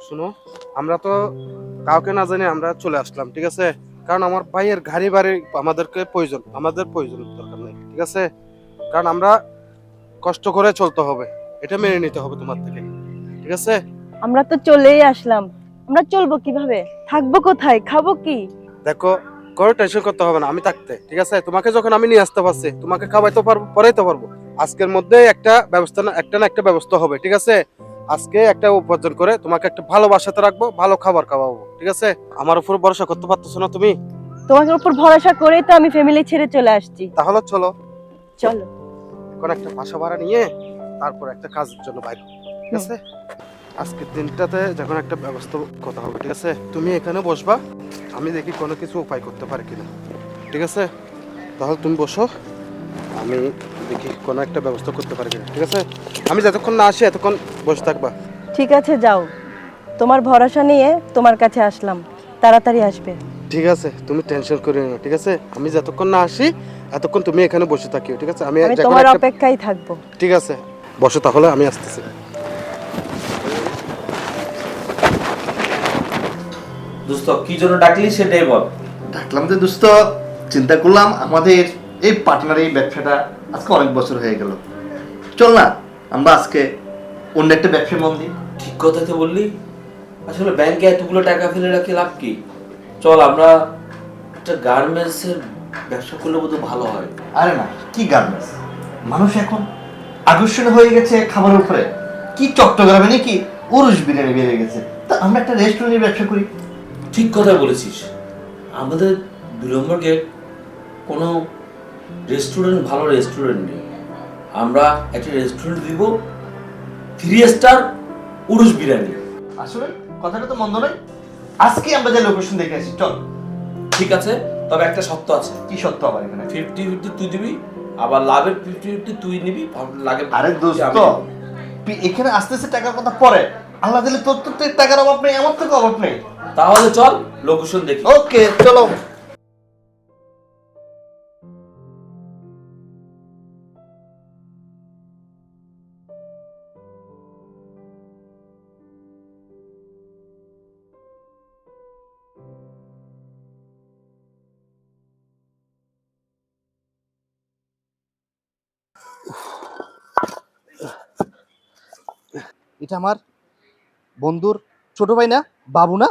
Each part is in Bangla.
শুনো, আমরা তো কাউকে না জানি আমরা চলে আসলাম, ঠিক আছে? কারণ আমার ভাইয়ের গাড়ি বাড়ি আমাদের প্রয়োজন দরকার নেই, ঠিক আছে? কারণ আমরা কষ্ট করে চলতে হবে, এটা মেনে নিতে হবে তোমার থেকে, ঠিক আছে? আমরা তো চলেই আসলাম, আমরা চলবো কিভাবে, থাকবো কোথায়, খাবো কি? দেখো, কোনো টেনশন করতে হবে না আমি থাকতে, ঠিক আছে? তোমাকে যখন আমি নিয়ে আসতে পারছি, তোমাকে খাওয়াইতে পারবো, পড়াইতে পারবো। আজকের মধ্যে একটা ব্যবস্থা না একটা ব্যবস্থা হবে, ঠিক আছে? আজকে একটা উপার্জন করে তোমাকে একটা ভালো বাসাতে রাখবো, ভালো খাবার খাওয়াবো, ঠিক আছে? আমার উপর ভরসা করতে পারতেছো না তুমি? তোমার উপর ভরসা করেই তো আমি ফ্যামিলি ছেড়ে চলে আসছি। তাহলে চলো, চলো। এখন একটা বাসা ভাড়া নিয়ে তারপর একটা কাজের জন্য বাইরে, ঠিক আছে? আজকের দিনটাতে যখন একটা ব্যবস্থা কথা হবে, ঠিক আছে? তুমি এখানে বসবা, আমি দেখি কোনো কিছু উপায় করতে পারি কিনা, ঠিক আছে? তাহলে তুমি বসো, আমি দেখি কোনো একটা ব্যবস্থা করতে পারি কিনা, ঠিক আছে? আমি যতক্ষণ না আসি এতক্ষণ বসে থাকবা। ঠিক আছে, যাও, তোমার ভরসা নিয়ে তোমার কাছে আসলাম, তাড়াতাড়ি আসবে। ঠিক আছে, তুমি টেনশন করিও না, ঠিক আছে? আমি যতক্ষণ না আসি এতক্ষণ তুমি এখানে বসে থাকিও, ঠিক আছে? আমি যখন তোমার একটা- অপেক্ষায় থাকবো। ঠিক আছে, বসো তাহলে, আমি আসতেছি। দোস্ত কি জন্য ডাকলি সেটাই বল। ডাকলাম যে দোস্ত, চিন্তা করলাম আমাদের এই পার্টনার এই ব্যবসাটা আজকে অনেক বছর হয়ে গেল, চল না আমরা আজকে অন্য একটা ব্যবসায় মন দিই। ঠিক কথাই তো বললি, আসলে ব্যাংকে এতগুলো টাকা ফেলে রাখি লাভ কি? চল আমরা একটা গার্মেন্টস এর ব্যবসা করলে বোধহয় ভালো হয়। আরে না, কি গার্মেন্টস, মানুষ এখন আকর্ষণ হয়ে গেছে খাবারের উপরে, কি চট্টগ্রামে নাকি উরুশ বিরিয়ানি বেড়ে গেছে, তা আমরা একটা রেস্টুরেন্টের ব্যবসা করি। ঠিক কথা বলেছিস, আমাদের 2 নম্বর গেট কোনো রেস্টুরেন্ট, ভালো রেস্টুরেন্ট নেই। আমরা একটা রেস্টুরেন্ট দিব, 3 স্টার উরুশ বিরিয়ানি। আসলে কথাটা তো মন্দ নয়, আজকে আমরা যে লোকেশন দেখে আসি, চল। ঠিক আছে, তবে একটা শর্ত আছে। কি সত্য আবার এখানে? 50-50 তুই দিবি, আবার লাভের 50-50 তুই নিবি, লাভের আরে দোস্ত, আমি নিবো। তুই এখানে আসতেছে টাকার কথা পরে, আল্লাহ দিলে তোর তো টাকার অভাব নেই, আমার তো অভাব নেই। তাহলে চল লোকেশন দেখি। ওকে চলো। এটা আমার বন্ধুর ছোট ভাই না, বাবু না?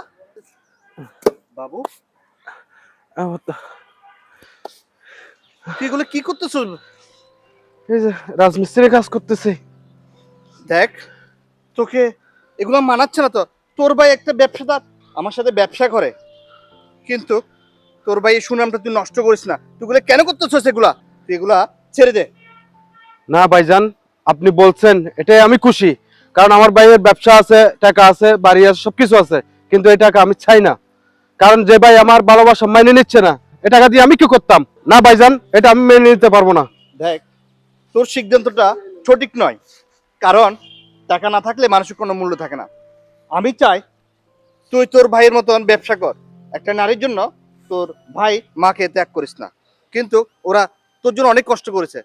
বাবু, তুই এগুলো কি করতেছ? এই যে রাজমিস্ত্রির কাজ করতেছি। দেখ, তোকে এগুলো মানাচ্ছে না তো। তোর ভাই একটা ব্যবসাদার, আমার সাথে ব্যবসা করে, কিন্তু তোর ভাই সুনামটা তুই নষ্ট করিস না। তুই এগুলো কেন করতেছিস? এগুলা তুই এগুলা ছেড়ে দে। না ভাইজান, আপনি বলছেন এটাই আমি খুশি, কারণ আমার ভাইয়ের ব্যবসা আছে, টাকা আছে, বাড়ি আছে, সবকিছু আছে, কিন্তু এই টাকা আমি চাই না। কারণ যে ভাই আমার ভালোবাসা মেনে নিচ্ছে না, এ টাকা দিয়ে আমি কি করতাম? না ভাইজান, এটা আমি মেনে নিতে পারবো না। দেখ, তোর সিদ্ধান্তটা সঠিক নয়, কারণ টাকা না থাকলে মানুষের কোনো মূল্য থাকে না। আমি চাই তুই তোর ভাইয়ের মতন ব্যবসা কর। একটা নারীর জন্য তোর ভাই মাকে ত্যাগ করিস না, কিন্তু ওরা তোর জন্য অনেক কষ্ট করেছে,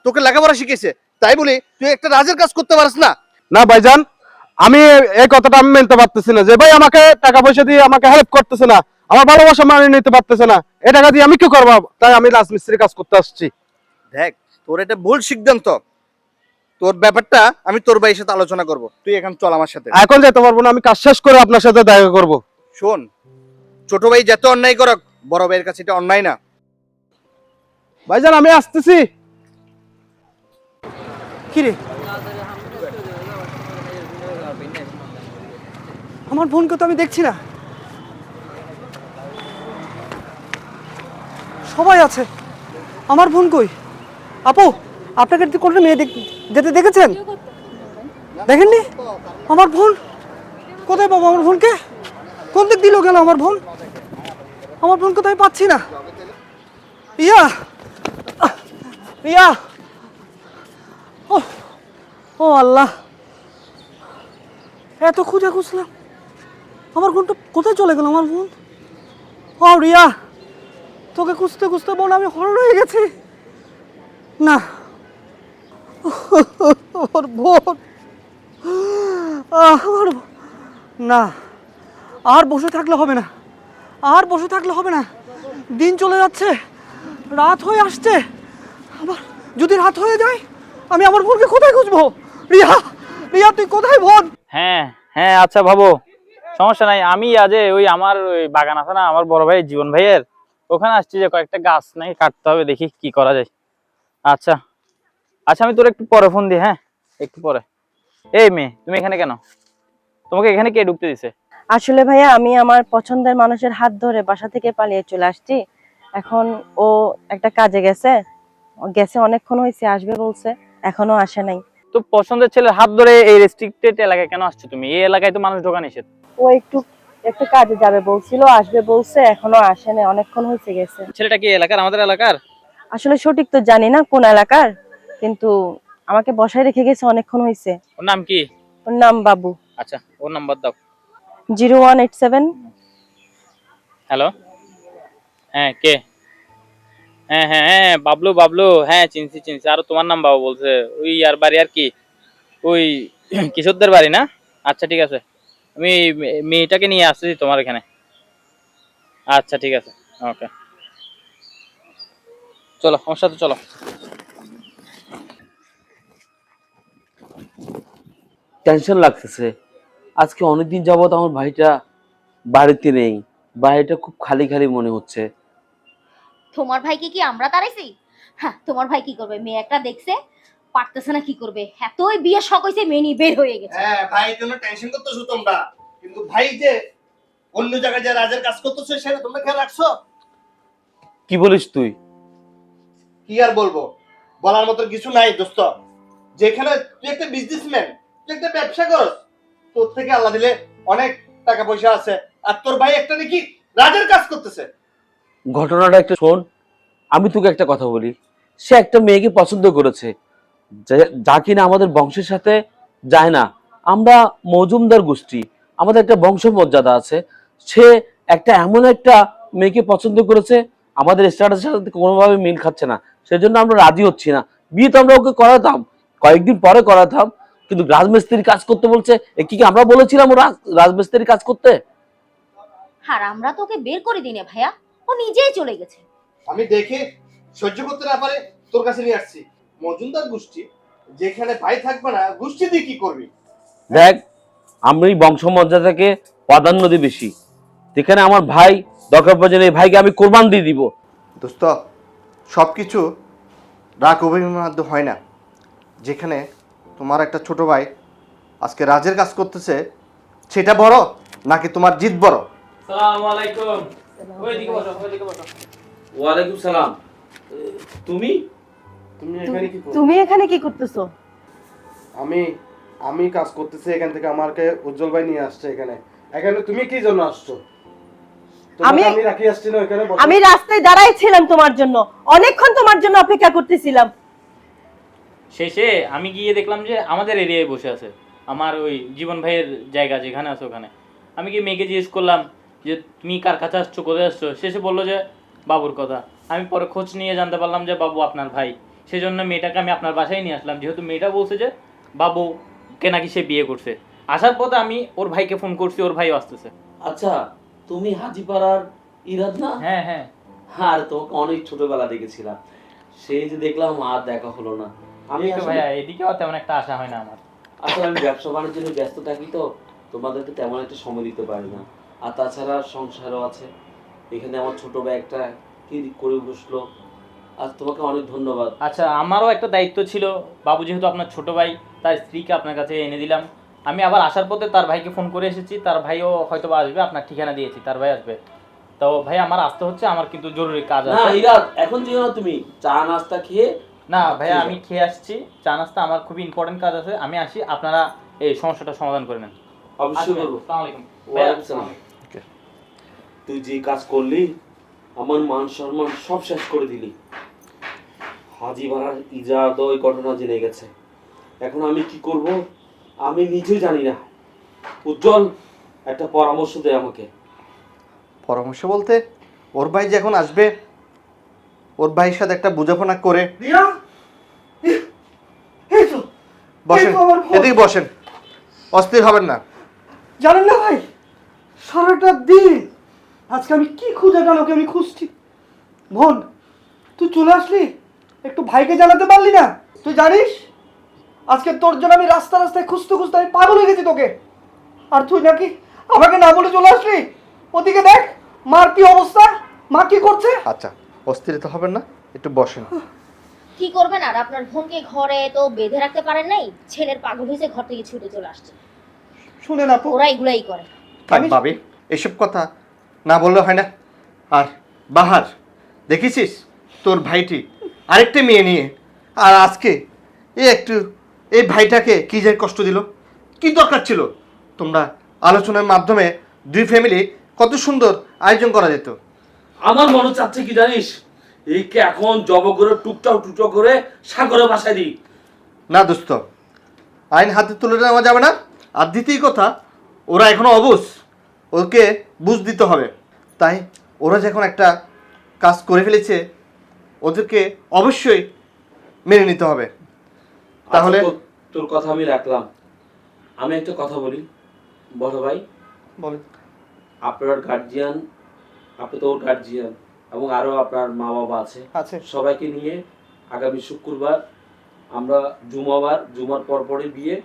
তোকে লেখাপড়া শিখেছে, তাই বলে তুই একটা রাজের কাজ করতে পারিস না? না ভাইজান, আমি এই কথাটা আমি মেনতে পারতেছি না যে ভাই আমাকে টাকা পয়সা দিয়ে আমাকে হেল্প করতেছে না, আমার ভালোবাসা মেনে নিতে পারতেছে না, এই টাকা দিয়ে আমি কি করবো? তাই আমি রাজমিস্ত্রির কাজ করতে আসছি। দেখ, তোর এটা ভুল সিদ্ধান্ত। তোর ব্যাপারটা আমি তোর ভাইয়ের সাথে আলোচনা করব, তুই এখন চল আমার সাথে। এখন যেতে পারবো না, আমি কাজ শেষ করে আপনার সাথে দেখা করব। শোন, ছোট ভাই যত অন্যায় করক, বড় ভাইয়ের কাছে এটা অন্যায় না। ভাইজান আমি আসতেছি। কি রে, আমার বোনকে তো আমি দেখছি না। সবাই আছে, আমার বোন কই? আপু, আপনাকে কোনো মেয়ে যেতে দেখেছেন? দেখেননি? আমার বোন কোথায় পাবো? আমার বোনকে কোন দিক দিল গেল? আমার বোনকে তো আমি পাচ্ছি না। ইয়া ইয়া, ও ও আল্লাহ, এত খুঁজে খুঁজলাম, আমার বোনটা কোথায় চলে গেল? আমার বোন, ও রিয়া, তোকে খুঁজতে খুঁজতে বোন আমি হরণ হয়ে গেছি। না, আমার বোন, আমার না, আর বসে থাকলে হবে না, আর বসে থাকলে হবে না। দিন চলে যাচ্ছে, রাত হয়ে আসছে। আবার যদি রাত হয়ে যায়, আমি আমার বোনকে কোথায় খুঁজবো? রিয়া, রিয়া তুই কোথায় বোন? হ্যাঁ হ্যাঁ, আচ্ছা ভাবো, সমস্যা নাই। আমি আজ ওই আমার ওই বাগান আছে না আমার বড় ভাই জীবন ভাইয়ের, ওখানে আসছি যে কয়েকটা গাছ নাকি কাটতে হবে, দেখি কি করা যায়। আচ্ছা আচ্ছা, আমি তোর একটু পরে ফোন দিই। হ্যাঁ, একটু পরে। এই মেয়ে, তুমি এখানে কেন? তোমাকে এখানে কে ঢুকতে দিছে? আসলে ভাইয়া আমি আমার পছন্দের মানুষের হাত ধরে বাসা থেকে পালিয়ে চলে আসছি। এখন ও একটা কাজে গেছে, ও গেছে অনেকক্ষণ হয়েছে, আসবে বলছে, এখনো আসে নাই। তো পছন্দের ছেলের হাত ধরে এই রেস্ট্রিক্টেড এলাকায় কেন আসছো তুমি? এই এলাকায় তো মানুষ ঢোকা নিষেধ। ও একটু কাজে যাবে বলছিল, আসবে বলছে, এখনো আসে নাই, অনেকক্ষণ হয়েছে গেছে। ছেলেটা কি এলাকার, আমাদের এলাকার? আসলে সঠিক তো জানি না কোন এলাকার, কিন্তু আমাকে বসায় রেখে গেছে, অনেকক্ষণ হয়েছে। ওর নাম কি? ওর নাম বাবু। আচ্ছা, ওর নাম্বার দাও। 0187। হ্যালো, হ্যাঁ কে? হ্যাঁ হ্যাঁ হ্যাঁ, বাবলু বাবলু, হ্যাঁ চিনছি চিনছি। আর তোমার নাম বাবু বলছে, ওই আর বাড়ি আর কি, ওই কিশোরদের বাড়ি না? আচ্ছা ঠিক আছে, আমি মেয়েটাকে নিয়ে আসছি তোমার এখানে। আচ্ছা ঠিক আছে, ওকে, চলো আমার সাথে চলো। টেনশন লাগতেছে। আজকে অনেকদিন যাবত আমার ভাইটা বাড়িতে নেই, বাড়িটা খুব খালি খালি মনে হচ্ছে। তোমার ভাইকে কি আমরা তাড়াইছি? হ্যাঁ, তোমার ভাই কি করবে? মেয়ে একটা দেখছে, পারতেছে না, কি করবে? এতই বিয়ে শখ হইছে, মেয়ে নিয়ে বের হয়ে গেছে। হ্যাঁ ভাই, তোমরা টেনশন করতেছো তোমরা, কিন্তু ভাই যে অন্য জায়গায় যে রাজের কাজ করতেছে সেটা তোমরা খেয়াল রাখছো? কি বলিস তুই? কি আর বলবো, বলার মতো কিছু নাই দোস্ত। যেখানে তুই একটা বিজনেসম্যান, তুই একটা ব্যবসা করস, তোর থেকে আল্লাহ দিলে অনেক টাকা পয়সা আছে, আর তোর ভাই একটা নাকি রাজের কাজ করতেছে। ঘটনাটা একটা শোন, আমি তোকে একটা কথা বলি। সে একটা মেয়েকে পছন্দ করেছে, যা কিনা আমাদের বংশের সাথে যায় না। আমরা মজুমদার গোষ্ঠী, আমাদের একটা বংশ মর্যাদা আছে। সে এমন একটা মেয়েকে পছন্দ করেছে, আমাদের স্ট্যাটাসের সাথে কোনোভাবে মিল খাচ্ছে না, সেজন্য আমরা রাজি হচ্ছি না। বিয়ে তো আমরা ওকে করাতাম, কয়েকদিন পরে করাতাম, কিন্তু রাজমিস্ত্রির কাজ করতে বলছে। কি আমরা বলেছিলাম ও রাজমিস্ত্রির কাজ করতে? আর আমরা তো ওকে বের করে দিই না ভাইয়া, ও নিজেই চলে গেছে। আমি দেখে সহ্য করতে না পারে তোর কাছে নিয়ে আসছি। মজুমদার গোষ্ঠী, যেখানে ভাই থাকবে না, গোষ্ঠী দিয়ে কি করবি? দেখ, আমি বংশমর্যাদাকে প্রাধান্য দিই বেশি। যেখানে আমার ভাই দরকার পড়ছে, এই ভাইকে আমি কোরবান দিয়ে দিব। দোস্ত, সবকিছু রাগ অভিমানের মধ্যে হয় না। যেখানে তোমার একটা ছোট ভাই আজকে রাজের কাজ করতেছে, সেটা বড় নাকি তোমার জিত বড়? আসসালামু আলাইকুম। ওইদিকে বসো, ওইদিকে বসো। ওয়ালাইকুম সালাম। তুমি তুমি এখানে কি করো? তুমি এখানে কি করতেছো? আমি আমি কাজ করতেছি এখান থেকে, আমাকে উজ্জ্বল ভাই নিয়ে আসছে এখানে। এখানে তুমি কি জন্য আসছো? আমি আমি রাখি আসছি না এখানে বসে। আমি রাস্তায় দাঁড়াই ছিলাম তোমার জন্য, অনেকক্ষণ তোমার জন্য অপেক্ষা করতেছিলাম। শেষে আমি গিয়ে দেখলাম যে আমাদের এরিয়ায় বসে আছে, আমার ওই জীবন ভাইয়ের জায়গা যেখানে আছে ওখানে। আমি গিয়ে মেয়েকে জিজ্ঞেস করলাম যে তুমি কার কাছে আসছো, কোথায় আসছো? শেষে বললো যে বাবুর কথা। আমি পরে খোঁজ নিয়ে জানতে পারলাম যে বাবু আপনার ভাই। সেজন্য মেয়েটাকে আমি আপনার বাসায় নিয়ে আসলাম, যেহেতু মেয়েটা বলছে যে বাবুকে নাকি সে বিয়ে করছে। আসার পথে আমি ওর ভাইকে ফোন করছি, ওর ভাইও আসতেছে। আচ্ছা, তুমি হাজিপাড়ার ইরাদ না? হ্যাঁ হ্যাঁ। আর তোমাকে অনেক ছোটবেলা দেখেছিলাম, সেই যে দেখলাম আর দেখা হলো না। আমি এই তো ভাইয়া, এদিকেও তেমন একটা আশা হয় না আমার। আসলে আমি ব্যবসা বাণিজ্য নিয়ে ব্যস্ত থাকি, তো তোমাদেরকে তেমন একটা সময় দিতে পারি না। আর তাছাড়া সংসারও আছে। এখানে আমার ছোট ভাই একটা কি করে বসলো। আর তোমাকে অনেক ধন্যবাদ। আচ্ছা, আমারও একটা দায়িত্ব ছিল। বাবু যেহেতু আপনার ছোট ভাই, তার স্ত্রীকে আপনার কাছে এনে দিলাম। আমি আবার আসার পথে তার ভাইকে ফোন করে এসেছি, তার ভাইও হয়তো বা আসবে, আপনার ঠিকানা দিয়েছি, তার ভাই আসবে। তো ভাই আমার আসতে হচ্ছে, আমার কিন্তু জরুরি কাজ না আছে। ইরাদ, এখন যেও না, তুমি চা নাস্তা খেয়ে। না ভাইয়া, আমি খেয়ে আসছি চা নাস্তা, আমার খুবই ইম্পর্টেন্ট কাজ আছে, আমি আসি, আপনারা এই সমস্যাটা সমাধান করে নেন। অবশ্যই করবো। আসসালামু আলাইকুম। ওয়ালাইকুম সালাম। তুই যে কাজ করলি, আমার মান সম্মান সব শেষ করে দিলি। হাজিপাড়ার ইজাদ ওই ঘটনা জেনে গেছে, এখন আমি কি করব আমি নিজেও জানি না। উজ্জ্বল একটা পরামর্শ দে আমাকে। পরামর্শ বলতে, ওর ভাই যখন আসবে, ওর ভাইয়ের সাথে একটা বোঝাপড়া করে। রিয়া, এই তো, বসেন, এই তো আমার বোন। এদিকে বসেন, অস্থির হবেন না। জানেন না ভাই, সারাটা দিন আজকে আমি কি খুঁজে গেল ওকে আমি খুঁজছি। বোন, তুই চলে আসলি, একটু ভাইকে জানাতে পারলি না? তুই জানিস আজকে তোর জন্য আমি রাস্তা রাস্তায় খুঁজতে খুঁজতে আমি পাগল হয়ে গেছি তোকে, আর তুই নাকি আমাকে না বলে চলে আসলি। ওদিকে দেখ মার কি অবস্থা, মা কি করছে। আচ্ছা, অস্থিরতা হবেন না, একটু বসেন। কি করবেন আর, আপনার বোনকে ঘরে তো বেঁধে রাখতে পারেন নাই, ছেলের পাগল হয়েছে ঘর থেকে ছুটে চলে আসছে। শুনেন আপু, ওরা এগুলাই করে। থাক ভাবি, এসব কথা না বললে হয় না। আর বাহার, দেখেছিস তোর ভাইটি আরেকটা মেয়ে নিয়ে, আর আজকে এই ভাইটাকে কি যে কষ্ট দিল। কি দরকার ছিল? তোমরা আলোচনার মাধ্যমে দুই ফ্যামিলি কত সুন্দর আয়োজন করা যেত। আমার মনে চাচ্ছে কি জানিস, এইকে এখন জব করে টুকটাক করে সাগরে বাসায় দিই। না দোস্ত, আইন হাতে তুলে নেওয়া যাবে না। আর দ্বিতীয় কথা, ওরা এখনো অবুঝ, ওকে বুঝ দিতে হবে। তাই ওরা যখন একটা কাজ করে ফেলেছে, ওদেরকে অবশ্যই মেনে নিতে হবে। তাহলে আচ্ছা, তোর কথা আমি রাখলাম। আমি একটা কথা বলি, বড় ভাই, বলেন। আপনার গার্জিয়ান, আপনি তো ওর গার্জিয়ান, এবং আরো আপনার মা বাবা আছে, আছে। সবাইকে নিয়ে আগামী শুক্রবার আমরা জুমার পরপরই বিয়ে,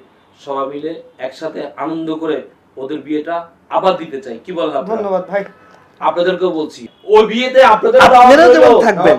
সবাই মিলে একসাথে আনন্দ করে ওদের বিয়েটা আবার দিতে চাই। কি বলেন আপনারা? ধন্যবাদ ভাই। আপনাদেরকেও বলছি, ওই বিয়েতে আপনাদের আপনারা যেমন থাকবেন।